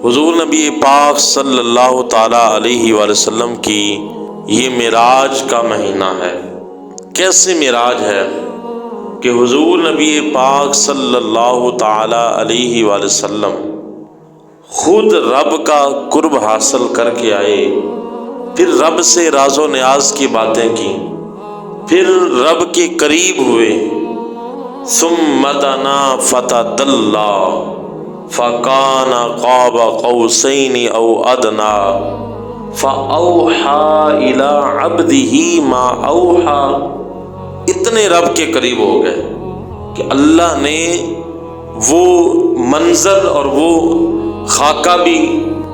حضور نبی پاک صلی اللہ تعالیٰ علیہ وآلہ وسلم کی یہ معراج کا مہینہ ہے۔ کیسے معراج ہے کہ حضور نبی پاک صلی اللہ تعالیٰ علیہ وآلہ وسلم خود رب کا قرب حاصل کر کے آئے، پھر رب سے راز و نیاز کی باتیں کی، پھر رب کے قریب ہوئے، ثم دنا فتدلی فکان قاب قوسین او ادنی فاوحی الی عبدہ ما اوحی۔ اتنے رب کے قریب ہو گئے کہ اللہ نے وہ منظر اور وہ خاکہ بھی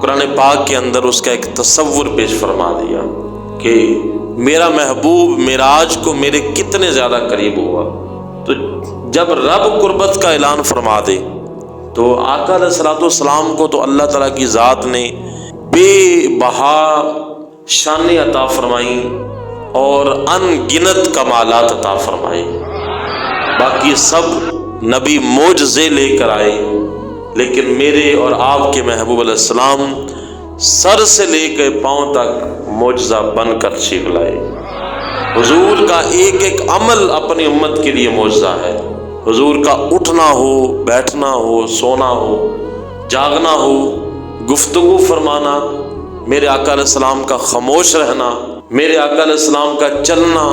قرآن پاک کے اندر اس کا ایک تصور پیش فرما دیا کہ میرا محبوب معراج کو میرے کتنے زیادہ قریب ہوا۔ تو جب رب قربت کا اعلان فرما دے تو آقا علیہ الصلوۃ والسلام کو تو اللہ تعالیٰ کی ذات نے بے بہا شانیں عطا فرمائی اور ان گنت کمالات عطا فرمائے۔ باقی سب نبی معجزے لے کر آئے، لیکن میرے اور آپ کے محبوب علیہ السلام سر سے لے کے پاؤں تک معجزہ بن کر تشریف لائے۔ حضور کا ایک ایک عمل اپنی امت کے لیے معجزہ ہے۔ حضور کا اٹھنا ہو، بیٹھنا ہو، سونا ہو، جاگنا ہو، گفتگو فرمانا، میرے آقا علیہ السلام کا خاموش رہنا، میرے آقا علیہ السلام کا چلنا،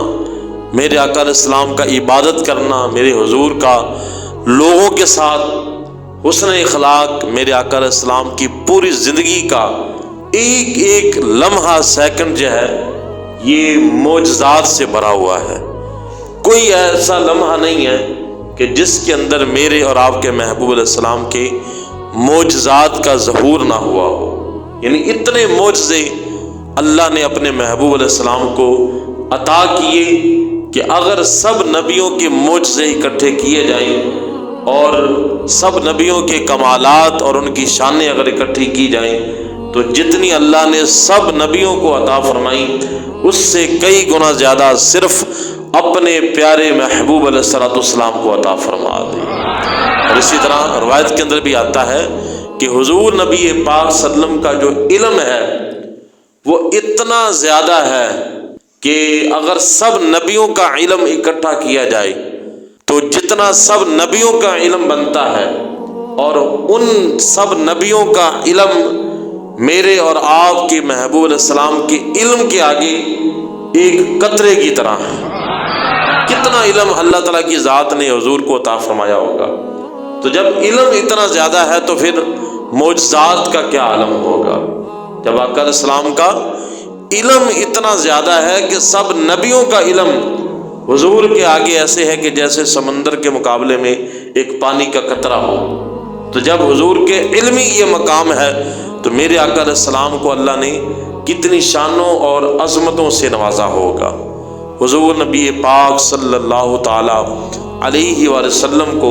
میرے آقا علیہ السلام کا عبادت کرنا، میرے حضور کا لوگوں کے ساتھ حسن اخلاق، میرے آقا علیہ السلام کی پوری زندگی کا ایک ایک لمحہ سیکنڈ جو ہے یہ معجزات سے بھرا ہوا ہے۔ کوئی ایسا لمحہ نہیں ہے کہ جس کے اندر میرے اور آپ کے محبوب علیہ السلام کے معجزات کا ظہور نہ ہوا ہو۔ یعنی اتنے معجزے اللہ نے اپنے محبوب علیہ السلام کو عطا کیے کہ اگر سب نبیوں کے معجزے اکٹھے کیے جائیں اور سب نبیوں کے کمالات اور ان کی شانیں اگر اکٹھی کی جائیں تو جتنی اللہ نے سب نبیوں کو عطا فرمائی اس سے کئی گنا زیادہ صرف اپنے پیارے محبوب علیہ الصلوۃ والسلام کو عطا فرما دی۔ اور اسی طرح روایت کے اندر بھی آتا ہے کہ حضور نبی پاک صلی اللہ علیہ وسلم کا جو علم ہے وہ اتنا زیادہ ہے کہ اگر سب نبیوں کا علم اکٹھا کیا جائے تو جتنا سب نبیوں کا علم بنتا ہے اور ان سب نبیوں کا علم میرے اور آپ کے محبوب علیہ السلام کے علم کے آگے ایک قطرے کی طرح ہے۔ کتنا علم اللہ تعالیٰ کی ذات نے حضور کو عطا فرمایا ہوگا۔ تو جب علم اتنا زیادہ ہے تو پھر معجزات کا کیا عالم ہوگا۔ جب آقا علیہ السلام کا علم اتنا زیادہ ہے کہ سب نبیوں کا علم حضور کے آگے ایسے ہے کہ جیسے سمندر کے مقابلے میں ایک پانی کا قطرہ ہو۔ تو جب حضور کے علمی یہ مقام ہے تو میرے آقا علیہ السلام کو اللہ نے کتنی شانوں اور عظمتوں سے نوازا ہوگا۔ حضور نبی پاک صلی اللہ تعالی علیہ وآلہ وسلم کو